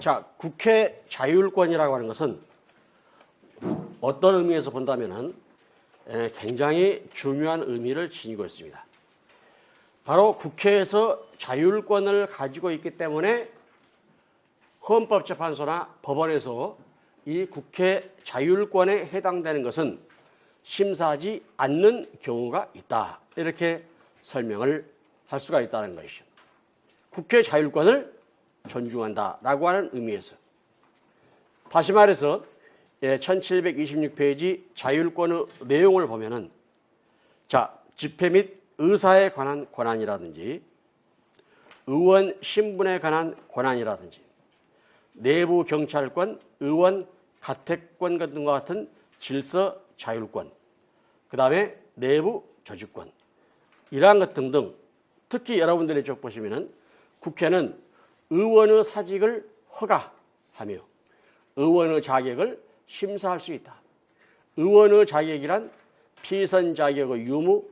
자, 국회 자율권이라고 하는 것은 어떤 의미에서 본다면은 굉장히 중요한 의미를 지니고 있습니다. 바로 국회에서 자율권을 가지고 있기 때문에 헌법재판소나 법원에서 이 국회 자율권에 해당되는 것은 심사하지 않는 경우가 있다. 이렇게 설명을 할 수가 있다는 것이죠. 국회 자율권을 존중한다라고 하는 의미에서. 다시 말해서 1726페이지 자율권의 내용을 보면은 자, 집회 및 의사에 관한 권한이라든지 의원 신분에 관한 권한이라든지 내부 경찰권, 의원 가택권 등과 같은 질서 자율권, 그 다음에 내부 조직권, 이러한 것 등등. 특히 여러분들이 쭉 보시면은 국회는 의원의 사직을 허가하며 의원의 자격을 심사할 수 있다. 의원의 자격이란 피선 자격의 유무,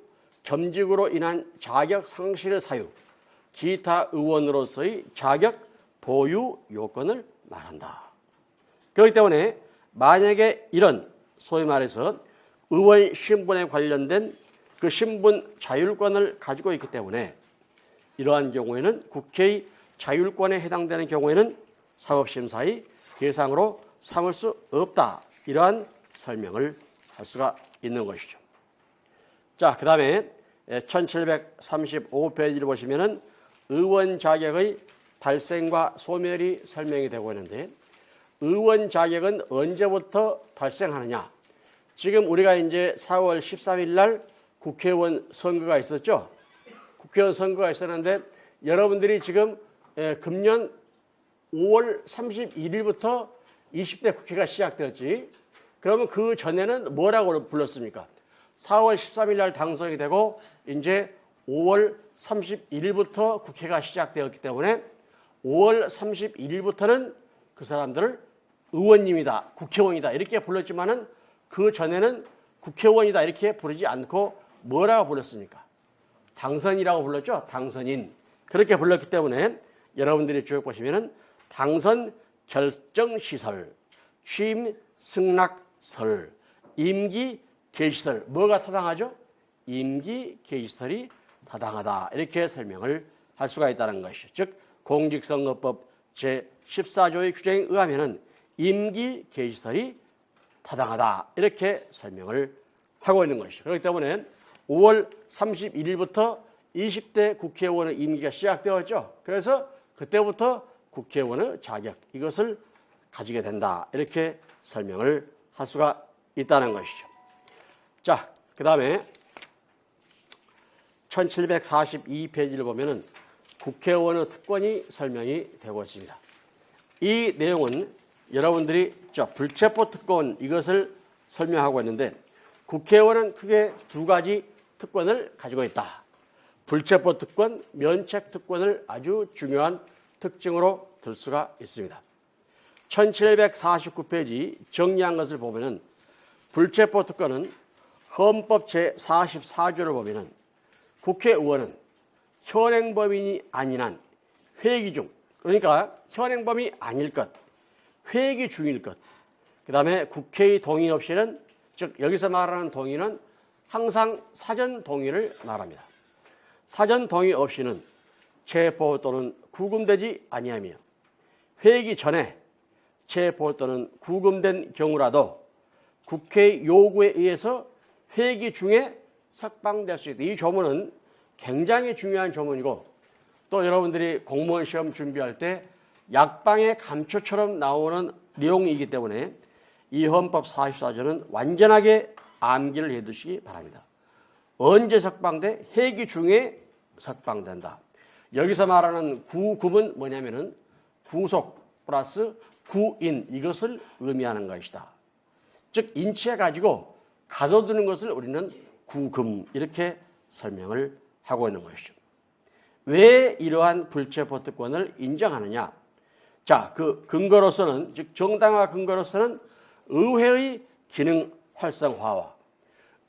겸직으로 인한 자격 상실의 사유, 기타 의원으로서의 자격 보유 요건을 말한다. 그렇기 때문에 만약에 이런 소위 말해서 의원 신분에 관련된 그 신분 자율권을 가지고 있기 때문에 이러한 경우에는 국회의 자율권에 해당되는 경우에는 사법심사의 대상으로 삼을 수 없다. 이러한 설명을 할 수가 있는 것이죠. 자, 그 다음에 1735페이지를 보시면은 의원 자격의 발생과 소멸이 설명이 되고 있는데 의원 자격은 언제부터 발생하느냐? 지금 우리가 이제 4월 13일 날 국회의원 선거가 있었죠? 국회의원 선거가 있었는데 여러분들이 지금 금년 5월 31일부터 20대 국회가 시작되었지. 그러면 그 전에는 뭐라고 불렀습니까? 4월 13일 날 당선이 되고 이제 5월 31일부터 국회가 시작되었기 때문에 5월 31일부터는 그 사람들을 의원님이다, 국회의원이다 이렇게 불렀지만은 그 전에는 국회의원이다 이렇게 부르지 않고 뭐라고 불렀습니까? 당선이라고 불렀죠. 당선인. 그렇게 불렀기 때문에 여러분들이 쭉 보시면은 당선 결정시설, 취임 승낙설, 임기 개시설, 뭐가 타당하죠? 임기 개시설이 타당하다. 이렇게 설명을 할 수가 있다는 것이죠. 즉 공직선거법 제14조의 규정에 의하면은 임기 개시설이 타당하다. 이렇게 설명을 하고 있는 것이죠. 그렇기 때문에 5월 31일부터 20대 국회의원의 임기가 시작되었죠. 그래서 그때부터 국회의원의 자격, 이것을 가지게 된다. 이렇게 설명을 할 수가 있다는 것이죠. 자, 그 다음에 1742페이지를 보면은 국회의원의 특권이 설명이 되고 있습니다. 이 내용은 여러분들이 불체포 특권 이것을 설명하고 있는데 국회의원은 크게 두 가지 특권을 가지고 있다. 불체포 특권, 면책 특권을 아주 중요한 특징으로 들 수가 있습니다. 1749페이지 정리한 것을 보면은 불체포 특권은 헌법 제44조를 보면은 국회의원은 현행범인이 아닌 한 회기 중, 그러니까 현행범이 아닐 것, 회기 중일 것, 그 다음에 국회의 동의 없이는, 즉 여기서 말하는 동의는 항상 사전 동의를 말합니다. 사전 동의 없이는 체포 또는 구금되지 아니하며 회기 전에 체포 또는 구금된 경우라도 국회의 요구에 의해서 회기 중에 석방될 수 있다. 이 조문은 굉장히 중요한 조문이고 또 여러분들이 공무원 시험 준비할 때 약방의 감초처럼 나오는 내용이기 때문에 이 헌법 44조는 완전하게 암기를 해두시기 바랍니다. 언제 석방돼? 회기 중에 석방된다. 여기서 말하는 구금은 뭐냐면은 구속 플러스 구인, 이것을 의미하는 것이다. 즉 인치해가지고 가둬두는 것을 우리는 구금, 이렇게 설명을 하고 있는 것이죠. 왜 이러한 불체포 특권을 인정하느냐? 자, 그 근거로서는, 즉 정당화 근거로서는 의회의 기능 활성화와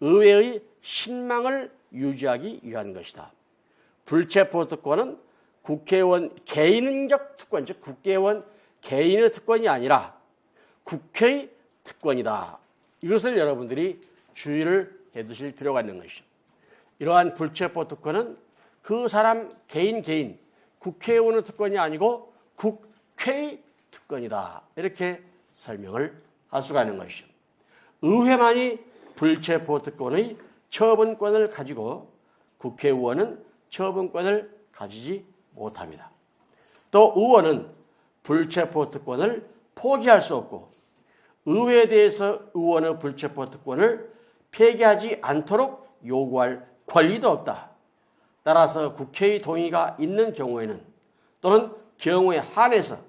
의회의 신망을 유지하기 위한 것이다. 불체포 특권은 국회의원 개인적 특권, 즉 국회의원 개인의 특권이 아니라 국회의 특권이다. 이것을 여러분들이 주의를 해두실 필요가 있는 것이죠. 이러한 불체포 특권은 그 사람 개인 국회의원의 특권이 아니고 국회의 특권이다. 이렇게 설명을 할 수가 있는 것이죠. 의회만이 불체포 특권의 처분권을 가지고 국회의원은 처분권을 가지지 못합니다. 또 의원은 불체포 특권을 포기할 수 없고 의회에 대해서 의원의 불체포 특권을 폐기하지 않도록 요구할 권리도 없다. 따라서 국회의 동의가 있는 경우에는 또는 경우에 한해서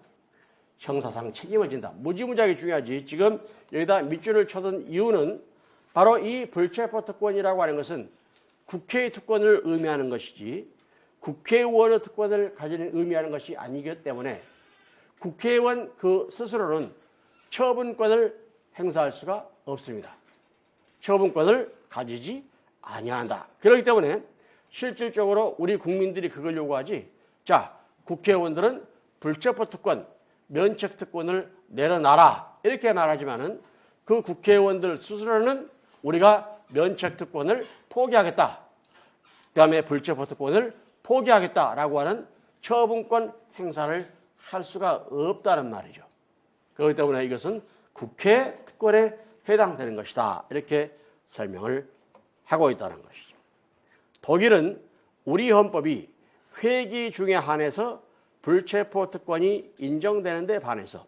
형사상 책임을 진다. 무지무지하게 중요하지. 지금 여기다 밑줄을 쳐둔 이유는 바로 이 불체포 특권이라고 하는 것은 국회의 특권을 의미하는 것이지 국회의원의 특권을 가지는 의미하는 것이 아니기 때문에 국회의원 그 스스로는 처분권을 행사할 수가 없습니다. 처분권을 가지지 아니한다. 그렇기 때문에 실질적으로 우리 국민들이 그걸 요구하지. 자, 국회의원들은 불체포 특권, 면책 특권을 내려놔라. 이렇게 말하지만은 그 국회의원들 스스로는 우리가 면책 특권을 포기하겠다. 그다음에 불체포 특권을 포기하겠다라고 하는 처분권 행사를 할 수가 없다는 말이죠. 그렇기 때문에 이것은 국회 특권에 해당되는 것이다. 이렇게 설명을 하고 있다는 것이죠. 독일은 우리 헌법이 회기 중에 한해서 불체포 특권이 인정되는 데 반해서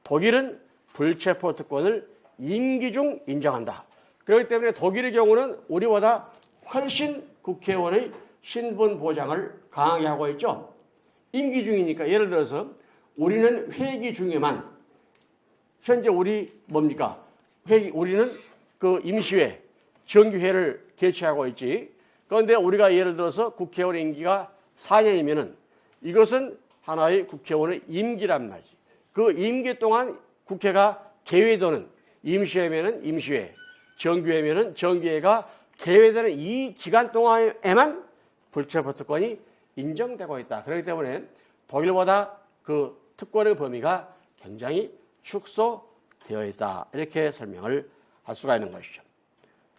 독일은 불체포 특권을 임기 중 인정한다. 그렇기 때문에 독일의 경우는 우리보다 훨씬 국회의원의 신분 보장을 강하게 하고 있죠. 임기 중이니까 예를 들어서 우리는 회기 중에만 현재 우리 뭡니까? 우리는 그 임시회, 정기회를 개최하고 있지. 그런데 우리가 예를 들어서 국회의원의 임기가 4년이면은 이것은 하나의 국회의원의 임기란 말이지. 그 임기 동안 국회가 개회되는 임시회면은 임시회, 정기회면은 정기회가 개회되는 이 기간 동안에만 불체포 특권이 인정되고 있다. 그렇기 때문에 독일보다 그 특권의 범위가 굉장히 축소되어 있다. 이렇게 설명을 할 수가 있는 것이죠.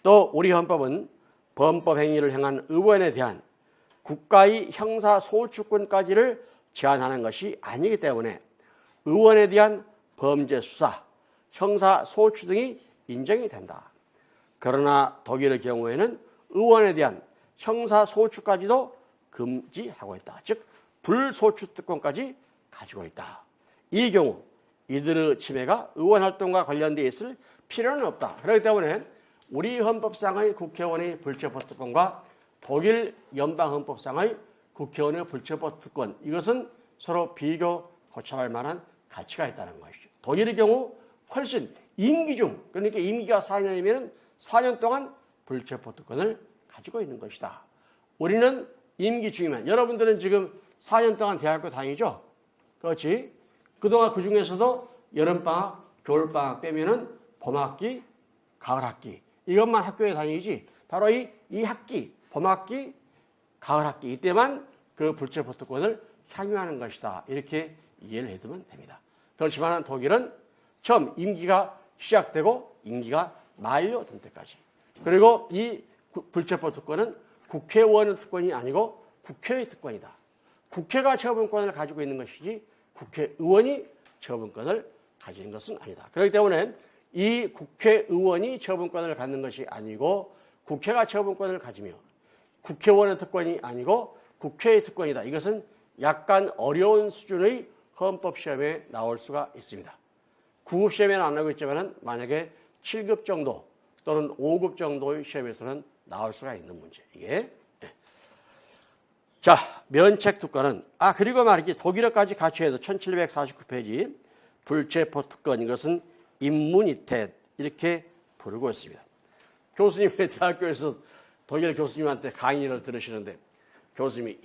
또 우리 헌법은 범법 행위를 행한 의원에 대한 국가의 형사 소추권까지를 제한하는 것이 아니기 때문에 의원에 대한 범죄 수사, 형사 소추 등이 인정이 된다. 그러나 독일의 경우에는 의원에 대한 형사 소추까지도 금지하고 있다. 즉 불소추 특권까지 가지고 있다. 이 경우 이들의 침해가 의원 활동과 관련되어 있을 필요는 없다. 그렇기 때문에 우리 헌법상의 국회의원의 불체포 특권과 독일 연방헌법상의 국회의원의 불체포 특권, 이것은 서로 비교 고찰할 만한 가치가 있다는 것이죠. 독일의 경우 훨씬 임기 중, 그러니까 임기가 4년이면 4년 동안 불체포 특권을 가지고 있는 것이다. 우리는 임기 중이면, 여러분들은 지금 4년 동안 대학교 다니죠? 그렇지? 그동안 그 중에서도 여름방학, 겨울방학 빼면은 봄학기, 가을학기, 이것만 학교에 다니지. 바로 이 학기, 봄학기, 가을학기, 이때만 그 불체포 특권을 향유하는 것이다. 이렇게 이해를 해두면 됩니다. 그렇지만 독일은 처음 임기가 시작되고 임기가 만료될 때까지. 그리고 이 불체포 특권은 국회의원의 특권이 아니고 국회의 특권이다. 국회가 처분권을 가지고 있는 것이지 국회의원이 처분권을 가지는 것은 아니다. 그렇기 때문에 이 국회의원이 처분권을 갖는 것이 아니고 국회가 처분권을 가지며 국회의원의 특권이 아니고 국회의 특권이다. 이것은 약간 어려운 수준의 헌법시험에 나올 수가 있습니다. 9급 시험에는 안 나오고 있지만 만약에 7급 정도 또는 5급 정도의 시험에서는 나올 수가 있는 문제. 이게. 자, 면책 특권은 그리고 말이지 독일어까지 같이 해도 1749페이지 불체포 특권, 이것은 임무니텟 이렇게 부르고 있습니다. 교수님이 대학교에서 독일 교수님한테 강의를 들으시는데 교수님이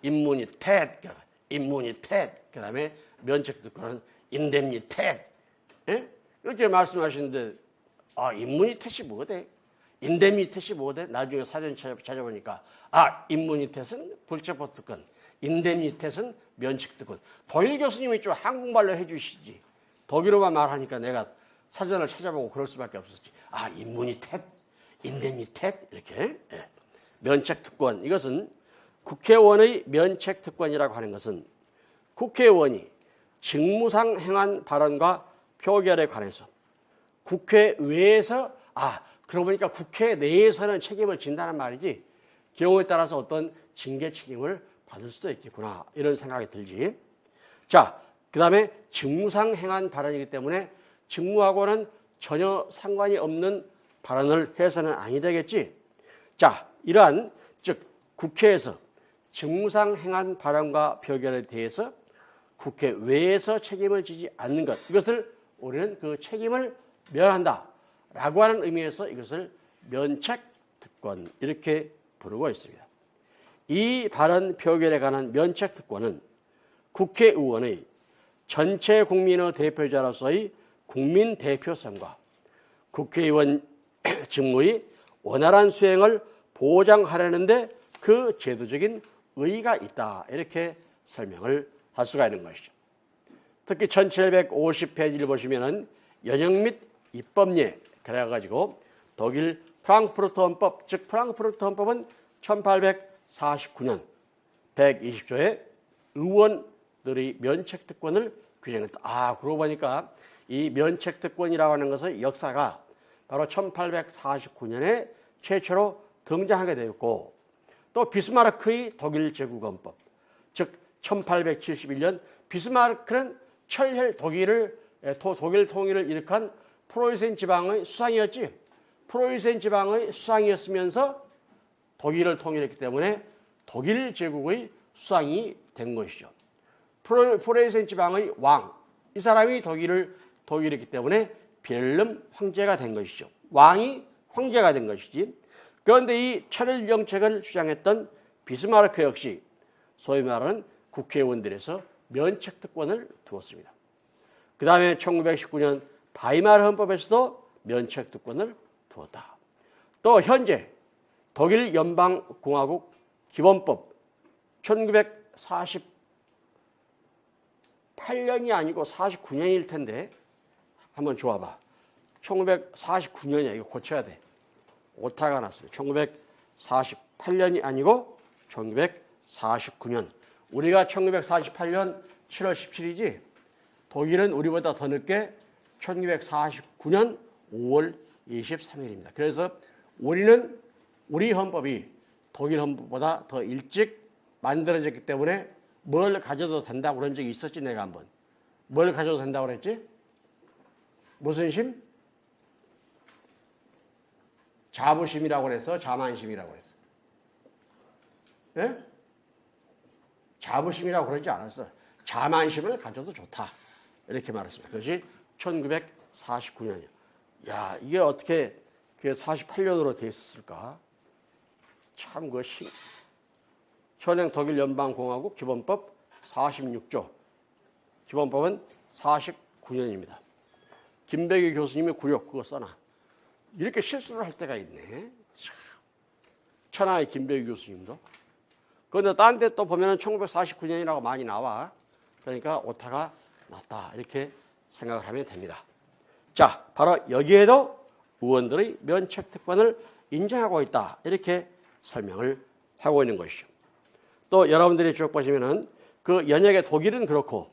임무니텟 그다음에 면책 특권은 인뎀니텟 이렇게 말씀하시는데 임무니텟이 뭐대? 인뎀니텟이 뭐대? 나중에 사전 찾아보니까 임무니텟은 불체포 특권, 인데미텟은 면책특권. 독일 교수님이 좀 한국말로 해주시지. 독일어만 말하니까 내가 사전을 찾아보고 그럴 수밖에 없었지. 아, 임무니텟, 인데미텟 이렇게. 예. 면책특권. 이것은 국회의원의 면책특권이라고 하는 것은 국회의원이 직무상 행한 발언과 표결에 관해서 국회 외에서 그러고 보니까 국회 내에서는 책임을 진다는 말이지 경우에 따라서 어떤 징계 책임을 받을 수도 있겠구나 이런 생각이 들지. 자, 그 다음에 직무상 행한 발언이기 때문에 직무하고는 전혀 상관이 없는 발언을 해서는 아니 되겠지. 자, 이러한 즉 국회에서 직무상 행한 발언과 표결에 대해서 국회 외에서 책임을 지지 않는 것, 이것을 우리는 그 책임을 면한다라고 하는 의미에서 이것을 면책특권 이렇게 부르고 있습니다. 이 발언 표결에 관한 면책특권은 국회의원의 전체 국민의 대표자로서의 국민 대표성과 국회의원 직무의 원활한 수행을 보장하려는데 그 제도적인 의의가 있다 이렇게 설명을 할 수가 있는 것이죠. 특히 1750페이지를 보시면은 연영 및 입법례 그래가지고 독일 프랑크푸르트 헌법, 즉 프랑크푸르트 헌법은 1849년 120조에 의원들의 면책특권을 규정했다. 그러고 보니까 이 면책특권이라고 하는 것의 역사가 바로 1849년에 최초로 등장하게 되었고, 또 비스마르크의 독일 제국헌법, 즉 1871년 비스마르크는 철혈 독일 통일을 일으킨 프로이센 지방의 수상이었지. 프로이센 지방의 수상이었으면서 독일을 통일했기 때문에 독일 제국의 수상이 된 것이죠. 프로이센 지방의 왕, 이 사람이 독일을 통일했기 때문에 빌헬름 황제가 된 것이죠. 왕이 황제가 된 것이지. 그런데 이 철혈 정책을 주장했던 비스마르크 역시 소위 말하는 국회의원들에서 면책특권을 두었습니다. 그 다음에 1919년 바이마르 헌법에서도 면책특권을 두었다. 또 현재 독일 연방공화국 기본법 1948년이 아니고 49년일 텐데 한번 줘봐. 1949년이야. 이거 고쳐야 돼. 오타가 났어요. 1948년이 아니고 1949년. 우리가 1948년 7월 17일이지 독일은 우리보다 더 늦게 1949년 5월 23일입니다. 그래서 우리는 우리 헌법이 독일 헌법보다 더 일찍 만들어졌기 때문에 뭘 가져도 된다고 그런 적이 있었지. 내가 한번. 뭘 가져도 된다고 그랬지? 무슨 심? 자부심이라고 그래서 자만심이라고 그랬어. 예? 자부심이라고 그러지 않았어. 자만심을 가져도 좋다. 이렇게 말했습니다. 그것이 1949년이야. 야, 이게 어떻게 48년으로 돼 있었을까? 참, 현행 독일 연방공화국 기본법 46조. 기본법은 49년입니다. 김백희 교수님이 구력 그거 써놔. 이렇게 실수를 할 때가 있네. 천하의 김백희 교수님도. 그런데 딴 데 또 보면은 1949년이라고 많이 나와. 그러니까 오타가 났다. 이렇게 생각을 하면 됩니다. 자, 바로 여기에도 의원들의 면책특권을 인정하고 있다. 이렇게 설명을 하고 있는 것이죠. 또 여러분들이 쭉 보시면은 그 연역의 독일은 그렇고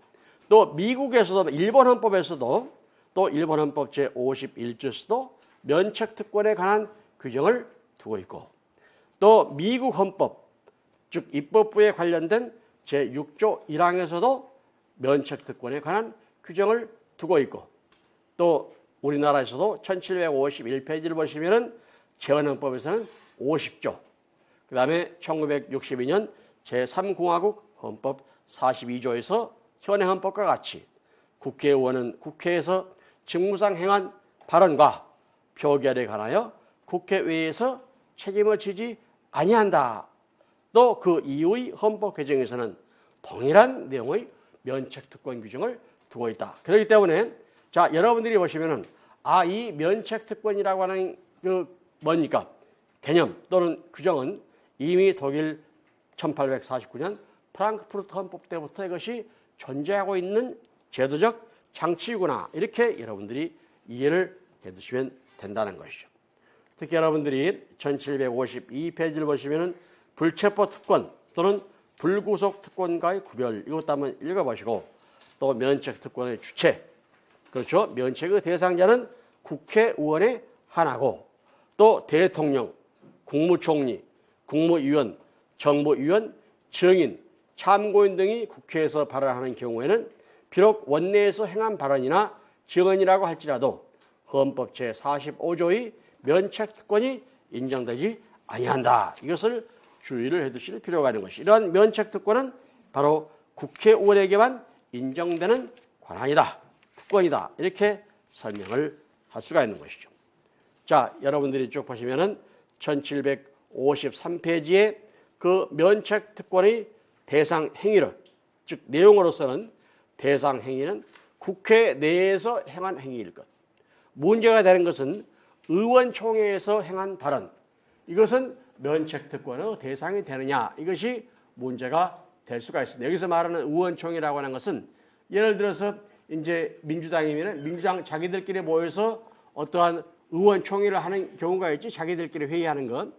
또 미국에서도 일본 헌법에서도 또 일본 헌법 제51조에서도 면책특권에 관한 규정을 두고 있고 또 미국 헌법 즉 입법부에 관련된 제6조 1항에서도 면책특권에 관한 규정을 두고 있고 또 우리나라에서도 1751페이지를 보시면은 재헌헌법에서는 50조 그 다음에 1962년 제3공화국 헌법 42조에서 현행 헌법과 같이 국회의원은 국회에서 직무상 행한 발언과 표결에 관하여 국회외에서 책임을 지지 아니한다. 또 그 이후의 헌법 개정에서는 동일한 내용의 면책특권 규정을 두고 있다. 그렇기 때문에 자 여러분들이 보시면은 이 면책특권이라고 하는 그 뭡니까? 개념 또는 규정은 이미 독일 1849년 프랑크푸르트 헌법 때부터 이것이 존재하고 있는 제도적 장치이구나. 이렇게 여러분들이 이해를 해두시면 된다는 것이죠. 특히 여러분들이 1752페이지를 보시면은 불체포 특권 또는 불구속 특권과의 구별, 이것도 한번 읽어보시고, 또 면책 특권의 주체, 그렇죠? 면책의 대상자는 국회의원에 한하고, 또 대통령, 국무총리, 국무위원, 정보위원, 정인, 참고인 등이 국회에서 발언하는 경우에는 비록 원내에서 행한 발언이나 증언이라고 할지라도 헌법 제45조의 면책 특권이 인정되지 아니한다. 이것을 주의를 해두실 필요가 있는 것이, 이러한 면책 특권은 바로 국회의원에게만 인정되는 권한이다, 특권이다, 이렇게 설명을 할 수가 있는 것이죠. 자, 여러분들이 쭉 보시면은 1753페이지에 그 면책 특권의 대상 행위를, 즉 내용으로서는 대상 행위는 국회 내에서 행한 행위일 것. 문제가 되는 것은 의원총회에서 행한 발언, 이것은 면책 특권의 대상이 되느냐, 이것이 문제가 될 수가 있습니다. 여기서 말하는 의원총회라고 하는 것은 예를 들어서 이제 민주당이면 민주당 자기들끼리 모여서 어떠한 의원총회를 하는 경우가 있지, 자기들끼리 회의하는 것.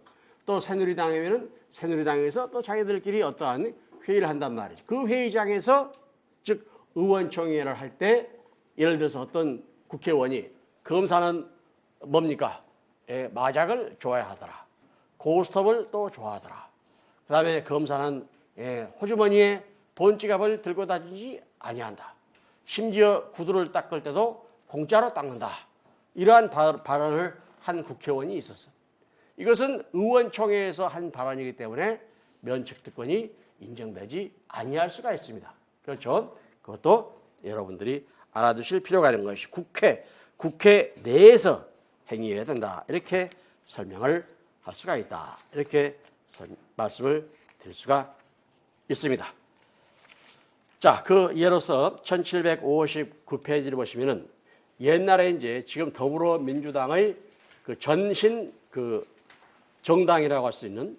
또 새누리당이면 새누리당에서 또 자기들끼리 어떠한 회의를 한단 말이죠. 그 회의장에서, 즉 의원총회를 할 때 예를 들어서 어떤 국회의원이 검사는 뭡니까? 마작을 좋아하더라. 고스톱을 또 좋아하더라. 그 다음에 검사는 호주머니에 돈지갑을 들고 다니지 아니한다. 심지어 구두를 닦을 때도 공짜로 닦는다. 이러한 발언을 한 국회의원이 있었어. 이것은 의원총회에서 한 발언이기 때문에 면책특권이 인정되지 아니할 수가 있습니다. 그렇죠? 그것도 여러분들이 알아두실 필요가 있는 것이 국회 내에서 행위해야 된다. 이렇게 설명을 할 수가 있다. 이렇게 말씀을 드릴 수가 있습니다. 자, 그 예로서 1759페이지를 보시면은 옛날에 이제 지금 더불어민주당의 그 전신 그 정당이라고 할 수 있는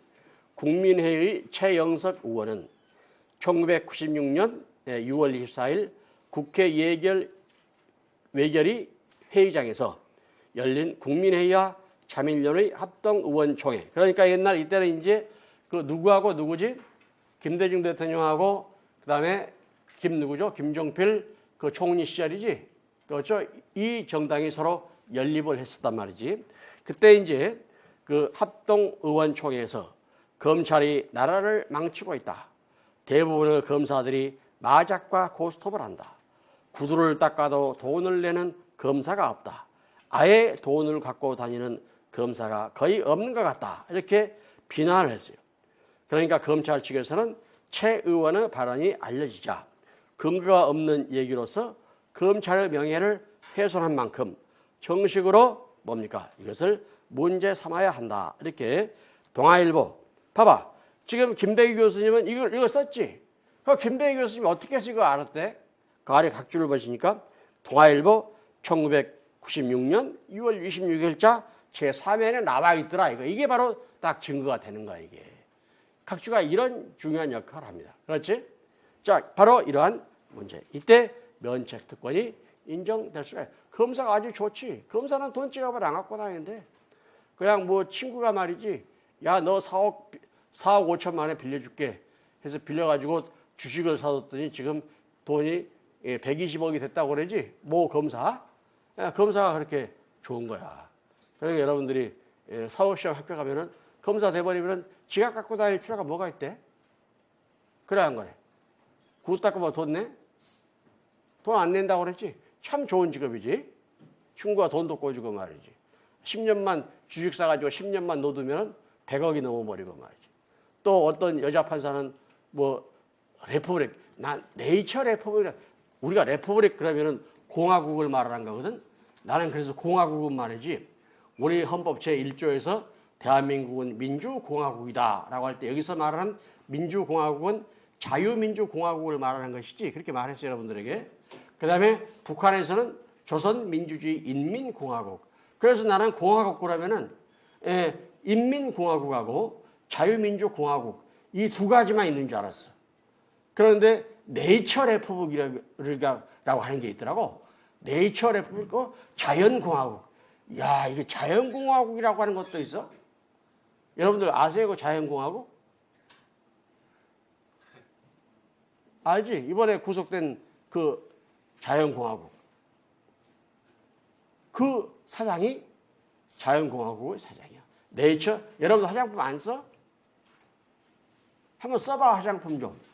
국민회의 최영석 의원은 1996년 6월 24일 국회 외결위 회의장에서 열린 국민회의와 자민련의 합동의원총회. 그러니까 옛날 이때는 이제 그 누구하고 누구지? 김대중 대통령하고 그다음에 누구죠? 김종필 그 총리 시절이지. 그렇죠? 이 정당이 서로 연립을 했었단 말이지. 그때 이제 그 합동의원총회에서 검찰이 나라를 망치고 있다. 대부분의 검사들이 마작과 고스톱을 한다. 구두를 닦아도 돈을 내는 검사가 없다. 아예 돈을 갖고 다니는 검사가 거의 없는 것 같다. 이렇게 비난을 했어요. 그러니까 검찰 측에서는 최 의원의 발언이 알려지자 근거가 없는 얘기로서 검찰의 명예를 훼손한 만큼 정식으로 뭡니까? 이것을 문제 삼아야 한다. 이렇게 동아일보. 봐봐. 지금 김백희 교수님은 이걸 썼지. 그 김백희 교수님이 어떻게 해서 이거 알았대? 그 아래 각주를 보시니까 동아일보 1996년 6월 26일자 제3회에 나와 있더라. 이게 바로 딱 증거가 되는 거야, 이게. 각주가 이런 중요한 역할을 합니다. 그렇지? 자, 바로 이러한 문제. 이때 면책 특권이 인정될 수가 있어요. 검사가 아주 좋지. 검사는 돈지갑을 안 갖고 다니는데 그냥 뭐 친구가 말이지, 야, 너 4억 5천만 원 빌려줄게 해서 빌려가지고 주식을 사뒀더니 지금 돈이 120억이 됐다고 그러지. 뭐 검사? 검사가 그렇게 좋은 거야. 그러니까 여러분들이 사법시험 학교 가면은 검사 돼버리면 지갑 갖고 다닐 필요가 뭐가 있대? 그래 안 그래? 구두 닦고 뭐 돈 내? 돈 안 낸다고 그랬지? 참 좋은 직업이지. 친구가 돈도 꿔주고 말이지. 10년만 주식 사가지고 10년만 놓두면 100억이 넘어버리고 말이지. 또 어떤 여자 판사는 뭐 레퍼블릭, 네이처 레퍼블릭, 우리가 레퍼블릭 그러면은 공화국을 말하는 거거든. 나는 그래서 공화국은 말이지, 우리 헌법 제1조에서 대한민국은 민주공화국이다라고 할 때 여기서 말하는 민주공화국은 자유민주공화국을 말하는 것이지, 그렇게 말했어요, 여러분들에게. 그 다음에 북한에서는 조선민주주의 인민공화국. 그래서 나는 공화국 그러면은 인민공화국하고 자유민주공화국 이 두 가지만 있는 줄 알았어. 그런데 네이처 레퍼블릭이라고 하는 게 있더라고. 네이처 레퍼블릭, 자연공화국. 야, 이게 자연공화국이라고 하는 것도 있어? 여러분들 아세요? 그 자연공화국? 알지? 이번에 구속된 그 자연공화국. 그 사장이 자연공화국의 사장이야. 네이처, 여러분들 화장품 안 써? 한번 써봐, 화장품 좀.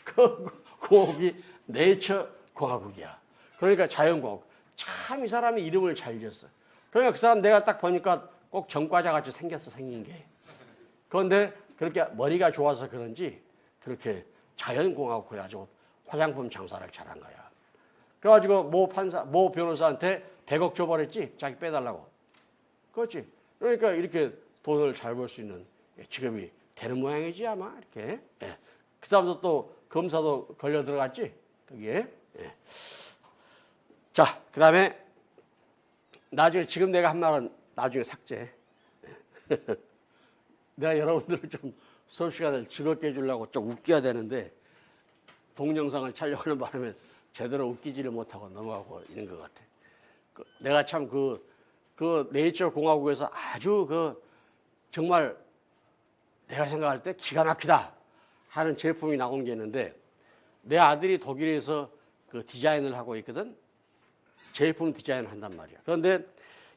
그 공화국이 네이처 공화국이야. 그러니까 자연공화국. 참 이 사람이 이름을 잘 지었어. 그러니까 그 사람 내가 딱 보니까 꼭 전과자 같이 생겼어, 생긴 게. 그런데 그렇게 머리가 좋아서 그런지 그렇게 자연공화국 그래가지고 화장품 장사를 잘한 거야. 그래가지고 모 변호사한테 100억 줘버렸지, 자기 빼달라고. 그렇지. 그러니까 이렇게 돈을 잘 벌 수 있는 직업이 되는 모양이지 아마 이렇게. 예. 그 사람도 또 검사도 걸려 들어갔지 거기에. 예. 자, 그 다음에 나중에 지금 내가 한 말은 나중에 삭제. 내가 여러분들을 좀 수업 시간을 즐겁게 해주려고 좀 웃겨야 되는데 동영상을 촬영하는 바람에 제대로 웃기지를 못하고 넘어가고 있는 것 같아. 내가 참 그 네이처 공화국에서 아주 정말 내가 생각할 때 기가 막히다 하는 제품이 나온 게 있는데 내 아들이 독일에서 그 디자인을 하고 있거든. 제품 디자인을 한단 말이야. 그런데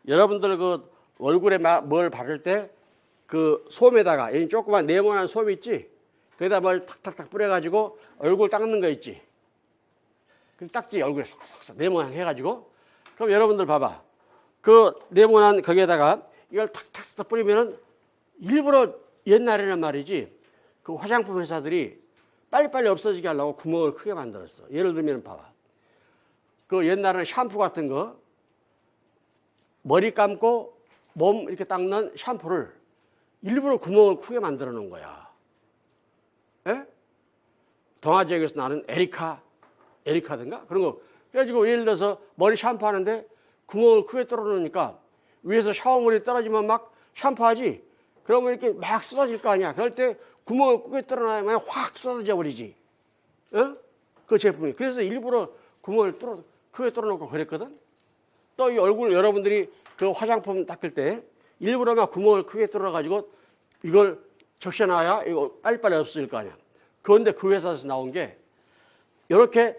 여러분들 그 얼굴에 뭘 바를 때 그 솜에다가 이 조그만 네모난 솜 있지? 거기다 뭘 탁탁탁 뿌려가지고 얼굴 닦는 거 있지? 그 닦지 얼굴에 싹싹 네모난 해가지고. 그럼 여러분들 봐봐. 그 네모난 거기에다가 이걸 탁탁탁 뿌리면은 일부러 옛날에는 말이지 그 화장품 회사들이 빨리빨리 없어지게 하려고 구멍을 크게 만들었어. 예를 들면 봐봐. 그 옛날에는 샴푸 같은 거 머리 감고 몸 이렇게 닦는 샴푸를 일부러 구멍을 크게 만들어 놓은 거야. 예? 동아 지역에서 나는 에리카든가 그런 거 해가지고 예를 들어서 머리 샴푸하는데 구멍을 크게 뚫어 놓으니까 위에서 샤워물이 떨어지면 막 샴푸하지. 그러면 이렇게 막 쏟아질 거 아니야. 그럴 때 구멍을 크게 뚫어 놔야만 확 쏟아져 버리지. 어? 그 제품이. 그래서 일부러 구멍을 크게 뚫어 놓고 그랬거든. 또 이 얼굴 여러분들이 그 화장품 닦을 때 일부러 막 구멍을 크게 뚫어가지고 이걸 적셔놔야 이거 빨리빨리 없어질 거 아니야. 그런데 그 회사에서 나온 게 이렇게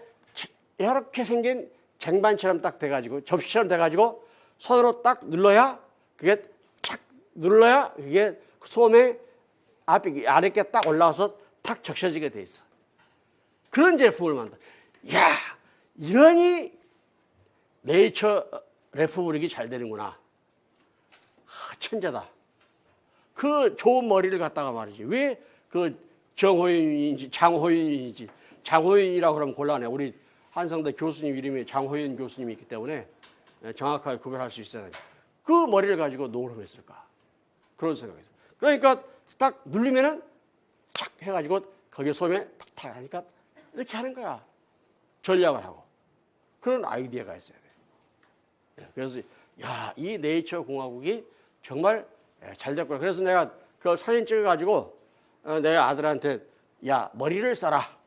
생긴 쟁반처럼 딱 돼가지고 접시처럼 돼가지고 손으로 딱 눌러야 그게 착 눌러야 그게 솜에 아랫게 딱 올라와서 탁 적셔지게 돼 있어. 그런 제품을 만들어. 야, 이러니 네이처 레퍼블릭이 잘 되는구나. 천재다. 그 좋은 머리를 갖다가 말이지. 왜 그 정호윤인지 장호윤인지 장호윤이라고 그러면 곤란해. 우리 한성대 교수님 이름이 장호윤 교수님이 있기 때문에 정확하게 구별할 수 있어야 돼. 그 머리를 가지고 노를 했을까? 그런 생각이 있어요. 그러니까 딱 누르면은 착 해가지고 거기에 솜에 탁탁 하니까 이렇게 하는 거야. 전략을 하고. 그런 아이디어가 있어야 돼. 그래서 야, 이 네이처 공화국이 정말 잘 됐구나. 그래서 내가 그 사진 찍어가지고 내 아들한테 야, 머리를 써라.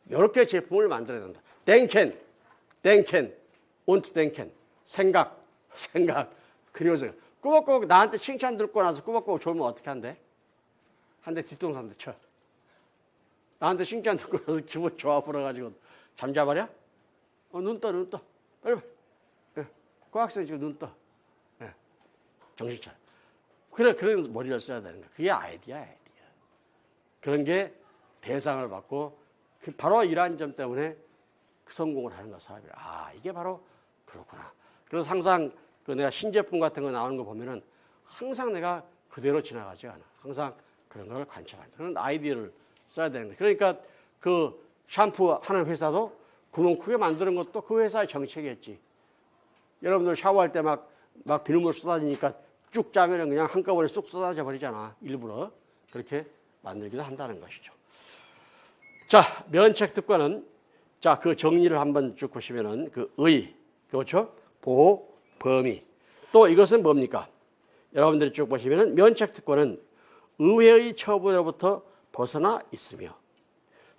이렇게 제품을 만들어야 된다. 땡켄, 온트 땡켄. 생각. 그리워서 꾸벅꾸벅 나한테 칭찬 듣고 나서 꾸벅꾸벅 졸면 어떻게 한대? 한 대 뒷동산도 쳐. 나한테 칭찬 듣고 나서 기분 좋아 불어가지고 잠자버려? 눈 떠. 빨리. 그 학생이 지금 눈 떠. 정신 차려. 그런 머리를 써야 되는 거야. 그게 아이디어야. 그런 게 대상을 받고 바로 이러한 점 때문에 성공을 하는 거야, 사업이. 아, 이게 바로 그렇구나. 그래서 항상 그 내가 신제품 같은 거 나오는 거 보면은 항상 내가 그대로 지나가지 않아. 항상 그런 걸 관찰한다. 그런 아이디어를 써야 되는 거야. 그러니까 그 샴푸 하는 회사도 구멍 크게 만드는 것도 그 회사의 정책이었지. 여러분들 샤워할 때 막 비눗물 쏟아지니까 쭉 짜면은 그냥 한꺼번에 쑥 쏟아져 버리잖아. 일부러. 그렇게 만들기도 한다는 것이죠. 자, 면책 특권은 자, 그 정리를 한번 쭉 보시면은 그 그렇죠? 보호, 범위. 또 이것은 뭡니까? 여러분들이 쭉 보시면은 면책 특권은 의회의 처분으로부터 벗어나 있으며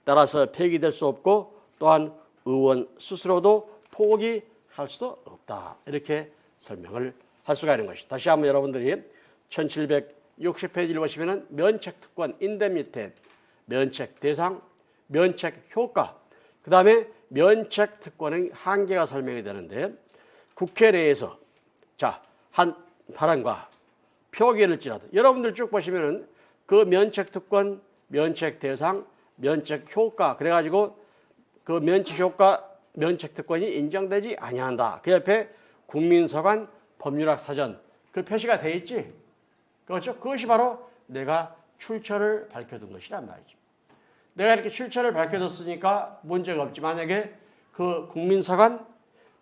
따라서 폐기될 수 없고 또한 의원 스스로도 포기할 수도 없다. 이렇게 설명을 할 수가 있는 것이죠. 다시 한번 여러분들이 1760페이지를 보시면 면책특권, 인데미테, 면책 대상, 면책 효과, 그 다음에 면책특권의 한계가 설명이 되는데 국회 내에서 한 발언과 표결일지라도 여러분들 쭉 보시면은 그 면책특권, 면책대상, 면책효과 그래가지고 그 면책효과, 면책특권이 인정되지 아니한다. 그 옆에 국민서관, 법률학 사전 그 표시가 돼 있지. 그렇죠? 그것이 바로 내가 출처를 밝혀둔 것이란 말이죠. 내가 이렇게 출처를 밝혀뒀으니까 문제가 없지. 만약에 그 국민서관,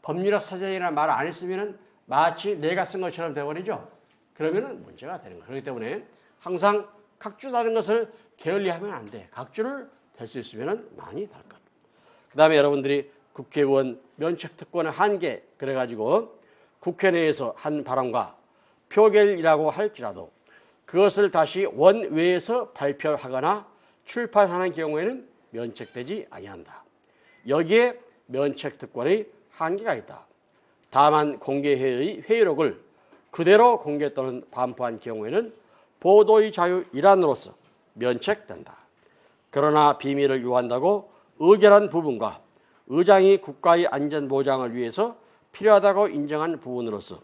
법률학 사전이라는 말을 안 했으면은 마치 내가 쓴 것처럼 돼버리죠. 그러면은 문제가 되는 거예요. 그렇기 때문에 항상 각주라는 것을 게을리하면 안 돼. 각주를 될 수 있으면은 많이 될 것. 그 다음에 여러분들이 국회의원 면책특권의 한계 그래가지고 국회 내에서 한 발언과 표결이라고 할지라도 그것을 다시 원외에서 발표하거나 출판하는 경우에는 면책되지 아니한다. 여기에 면책특권의 한계가 있다. 다만 공개회의 회의록을 그대로 공개 또는 반포한 경우에는 보도의 자유 일환으로서 면책된다. 그러나 비밀을 요한다고 의결한 부분과 의장이 국가의 안전 보장을 위해서 필요하다고 인정한 부분으로서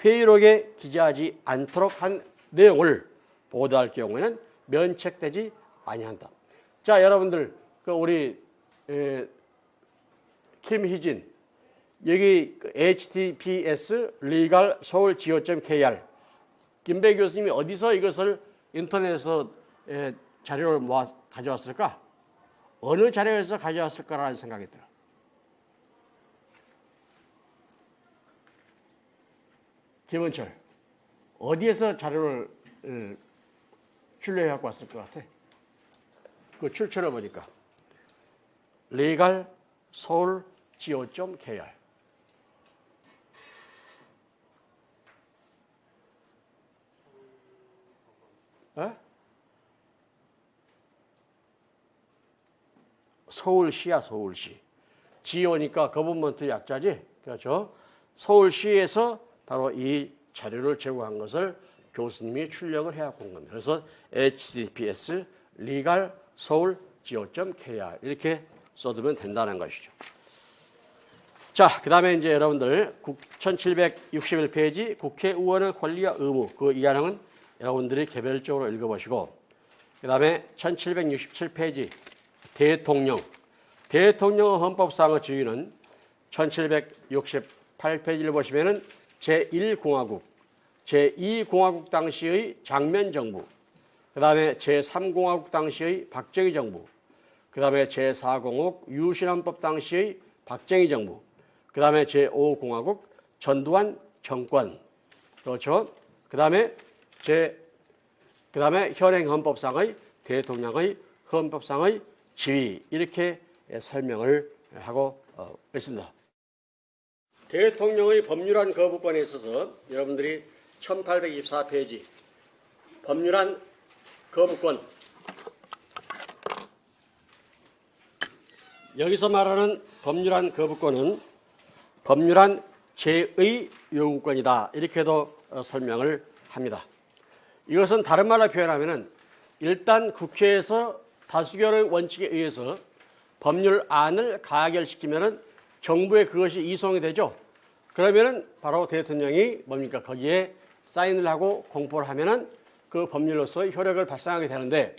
회의록에 기재하지 않도록 한 내용을 보도할 경우에는 면책되지 아니한다. 자, 여러분들 우리 김희진 여기 https legal seoul.go.kr 김배 교수님이 어디서 이것을 인터넷에서 자료를 모아 가져왔을까? 어느 자료에서 가져왔을까라는 생각이 들어. 김은철 어디에서 자료를 출력해 갖고 왔을 것 같아? 그 출처를 보니까 legal seoul.go.kr 서울시야, 서울시. 지오니까 거버먼트 약자지. 그렇죠? 서울시에서 바로 이 자료를 제공한 것을 교수님이 출력을 해갖고 온 겁니다. 그래서 https legal seoul.go.kr 이렇게 써두면 된다는 것이죠. 자, 그 다음에 이제 여러분들 1761페이지 국회의원의 권리와 의무 그 이하령은 여러분들이 개별적으로 읽어보시고 그 다음에 1767페이지 대통령의 헌법상의 주의는 1768페이지를 보시면은 제1공화국, 제2공화국 당시의 장면 정부, 그 다음에 제3공화국 당시의 박정희 정부, 그 다음에 제4공화국 유신헌법 당시의 박정희 정부, 그 다음에 제5공화국 전두환 정권, 그렇죠? 그 다음에 현행 헌법상의 대통령의 헌법상의 지위 이렇게 설명을 하고 있습니다. 대통령의 법률안 거부권에 있어서 여러분들이 1824페이지 법률안 거부권 여기서 말하는 법률안 거부권은 법률안 제의 요구권이다 이렇게도 설명을 합니다. 이것은 다른 말로 표현하면 일단 국회에서 다수결의 원칙에 의해서 법률안을 가결시키면 정부에 그것이 이송이 되죠. 그러면은 바로 대통령이 뭡니까? 거기에 사인을 하고 공포를 하면은 그 법률로서의 효력을 발생하게 되는데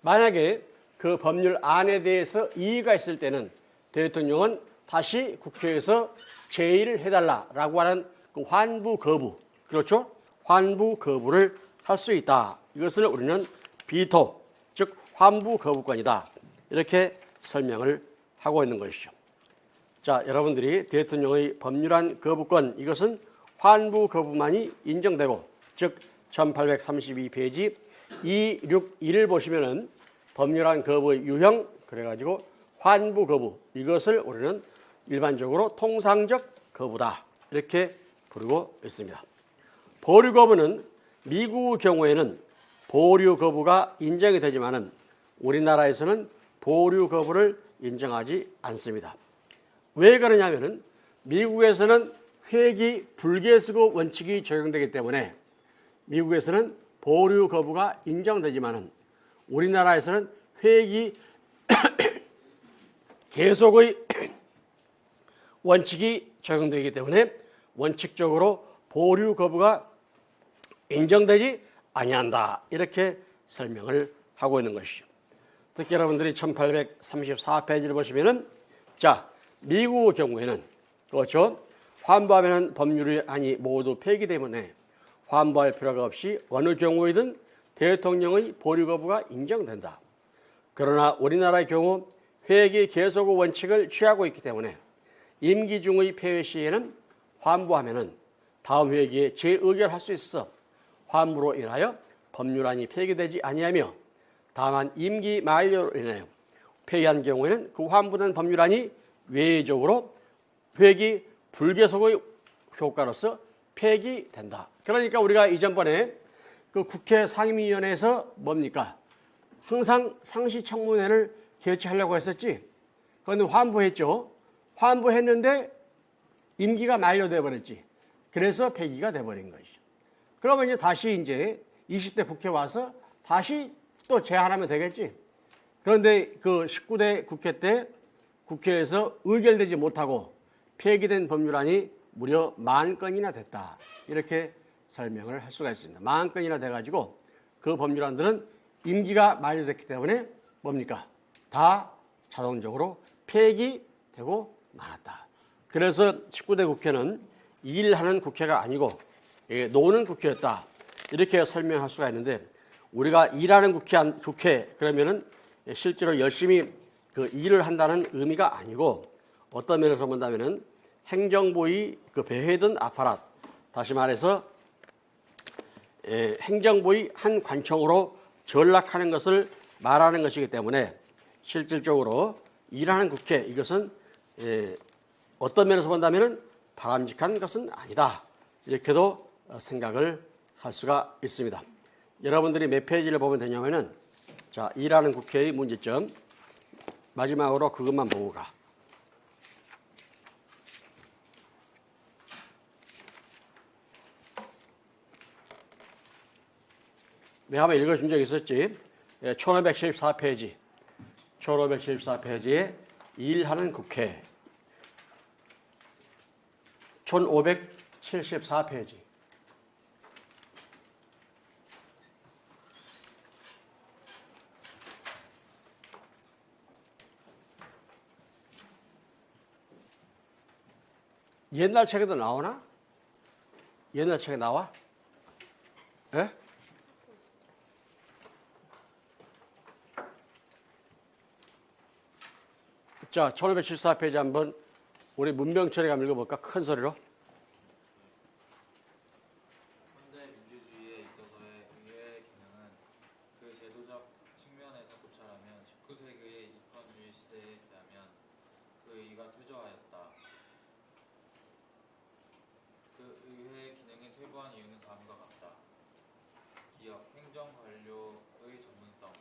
만약에 그 법률안에 대해서 이의가 있을 때는 대통령은 다시 국회에서 제의를 해달라라고 하는 그 환부 거부, 그렇죠? 환부 거부를 할 수 있다. 이것을 우리는 비토, 즉 환부 거부권이다. 이렇게 설명을 하고 있는 것이죠. 자, 여러분들이 대통령의 법률안 거부권 이것은 환부 거부만이 인정되고 즉 1832페이지 261을 보시면은 법률안 거부의 유형 그래가지고 환부 거부 이것을 우리는 일반적으로 통상적 거부다 이렇게 부르고 있습니다. 보류 거부는 미국의 경우에는 보류 거부가 인정이 되지만은 우리나라에서는 보류 거부를 인정하지 않습니다. 왜 그러냐면은 미국에서는 회기 불계수급 원칙이 적용되기 때문에 미국에서는 보류 거부가 인정되지만은 우리나라에서는 회기 계속의 원칙이 적용되기 때문에 원칙적으로 보류 거부가 인정되지 아니한다. 이렇게 설명을 하고 있는 것이죠. 특히 여러분들이 1834페이지를 보시면은 자, 미국의 경우에는 그렇죠. 환부하면 법률안이 모두 폐기되면 환부할 필요가 없이 어느 경우이든 대통령의 보류 거부가 인정된다. 그러나 우리나라의 경우 회기 계속의 원칙을 취하고 있기 때문에 임기 중의 폐회 시에는 환부하면은 다음 회기에 재의결할 수 있어 환부로 인하여 법률안이 폐기되지 아니하며 다만 임기 만료로 인하여 폐기한 경우에는 그 환부된 법률안이 외적으로 회기 불계속의 효과로서 폐기된다. 그러니까 우리가 이전번에 그 국회 상임위원회에서 뭡니까? 항상 상시청문회를 개최하려고 했었지. 그런데 환부했죠. 환부했는데 임기가 만료돼 버렸지. 그래서 폐기가 돼버린 것이죠. 그러면 이제 20대 국회 와서 다시 또 제안하면 되겠지. 그런데 그 19대 국회 때 국회에서 의결되지 못하고 폐기된 법률안이 무려 10,000건이나 됐다. 이렇게 설명을 할 수가 있습니다. 10,000건이나 돼가지고 그 법률안들은 임기가 만료됐기 때문에 뭡니까? 다 자동적으로 폐기되고 말았다. 그래서 19대 국회는 일하는 국회가 아니고 노는 국회였다. 이렇게 설명할 수가 있는데 우리가 일하는 국회 그러면은 실제로 열심히 그 일을 한다는 의미가 아니고 어떤 면에서 본다면은 행정부의 그 배회든 아파트, 다시 말해서 행정부의 한 관청으로 전락하는 것을 말하는 것이기 때문에 실질적으로 일하는 국회 이것은 어떤 면에서 본다면은 바람직한 것은 아니다. 이렇게도 생각을 할 수가 있습니다. 여러분들이 몇 페이지를 보면 되냐면은 자, 일하는 국회의 문제점 마지막으로 그것만 보고 가. 내가 한번 읽어준 적 있었지. 1574페이지. 1574페이지에 일하는 국회. 1574페이지. 옛날 책에도 나오나? 옛날 책에 나와? 예? 자, 1574페이지 한번 우리 문병철이가 한번 읽어볼까? 큰 소리로. 현대 민주주의에 있어서의 의회의 기능은 그 제도적 측면에서 고찰하면 19세기의 입헌주의 시대에 비하면 그 의의가 퇴조하였다. 그 의회의 기능이 퇴보한 이유는 다음과 같다. 기업, 행정 관료의 전문성.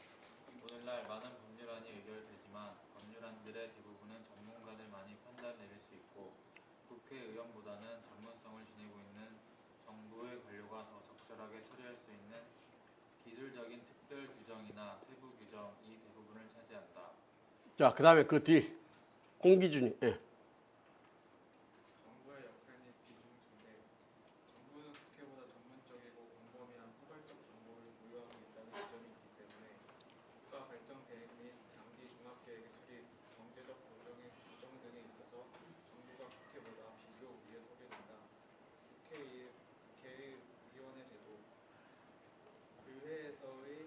오늘날 많은 법률안이 의결되지만 법률안들의 대부분은 전문가들만이 판단을 내릴 수 있고 국회의원보다는 전문성을 지니고 있는 정부의 관료가 더 적절하게 처리할 수 있는 기술적인 특별 규정이나 세부 규정이 대부분을 차지한다. 자, 그 다음에 그 뒤 공기준이. 예. 정부의 역할이 비중인데 정부는 국회보다 전문적이고 공범위한 포괄적 정보를 보유하고 있다는 지점이 있기 때문에 국가 발전 계획 및 장기 종합 계획의 수립, 경제적 고정의 규정 등에 있어서 정부가 국회보다 비교 위에 서게 된다. 국회의원의 제도, 의회에서의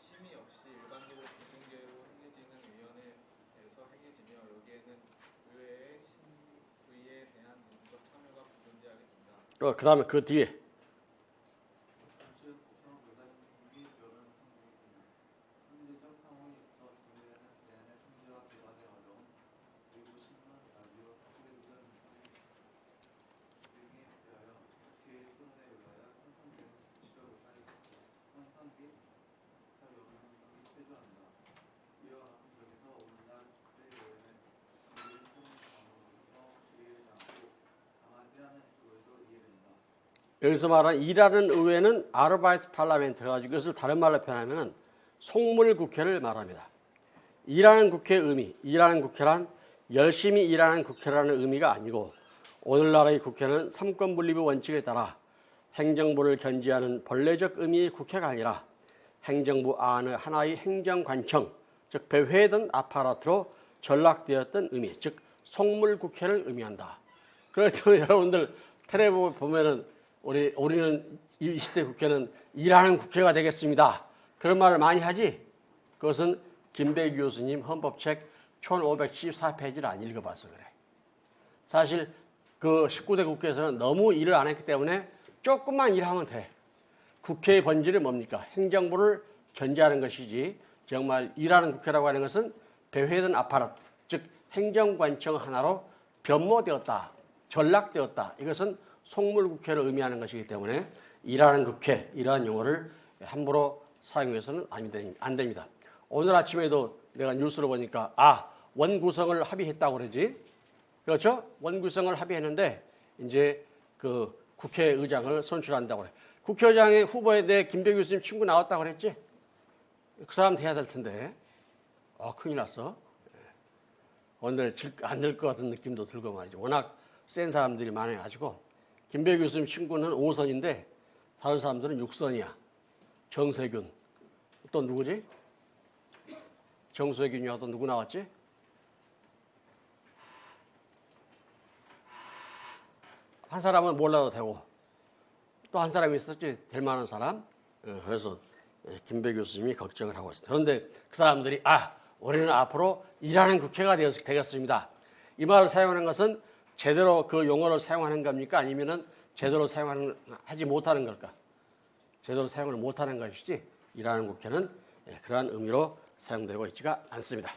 심의 역시 일반적으로 비공개로 행해지는 위원회에서 행해지며 여기에는 의회의 심의에 대한 민주적 참여가 불존재하게 된다. 그 다음에 그 뒤에. 여기서 말하는 일하는 의회는 아르바이트 팔라멘트라 가지고 이것을 다른 말로 표현하면 속물국회를 말합니다. 일하는 국회의 의미, 일하는 국회란 열심히 일하는 국회라는 의미가 아니고 오늘날의 국회는 삼권분립의 원칙에 따라 행정부를 견제하는 본래적 의미의 국회가 아니라 행정부 안의 하나의 행정관청, 즉 배회든 아파라트로 전락되었던 의미, 즉 속물국회를 의미한다. 그렇기 때문에 여러분들 텔레비전 보면은 우리는 20대 국회는 일하는 국회가 되겠습니다. 그런 말을 많이 하지. 그것은 김배기 교수님 헌법책 1514페이지를 안 읽어봐서 그래. 사실 그 19대 국회에서는 너무 일을 안 했기 때문에 조금만 일하면 돼. 국회의 본질은 뭡니까? 행정부를 견제하는 것이지 정말 일하는 국회라고 하는 것은 배회든 아파트, 즉 행정관청 하나로 변모되었다, 전락되었다. 이것은 속물국회를 의미하는 것이기 때문에 일하는 국회, 이러한 용어를 함부로 사용해서는 안 됩니다. 오늘 아침에도 내가 뉴스로 보니까 원구성을 합의했다고 그러지. 그렇죠? 원구성을 합의했는데 이제 그 국회의장을 선출한다고 그래. 국회의장의 후보에 대해 김배기 교수님 친구 나왔다고 그랬지? 그 사람 돼야 될 텐데. 큰일 났어. 오늘 안 될 것 같은 느낌도 들고 말이죠. 워낙 센 사람들이 많아가지고. 김배기 교수님 친구는 5선인데 다른 사람들은 6선이야. 정세균. 또 누구지? 정세균이와 또 누구 나왔지? 한 사람은 몰라도 되고 또 한 사람이 있었지, 될 만한 사람. 그래서 김배기 교수님이 걱정을 하고 있습니다. 그런데 그 사람들이 우리는 앞으로 일하는 국회가 되겠습니다. 이 말을 사용하는 것은 제대로 그 용어를 사용하는 겁니까? 아니면은 제대로 하지 못하는 걸까? 제대로 사용을 못하는 것이지 일하는 국회는 그러한 의미로 사용되고 있지가 않습니다.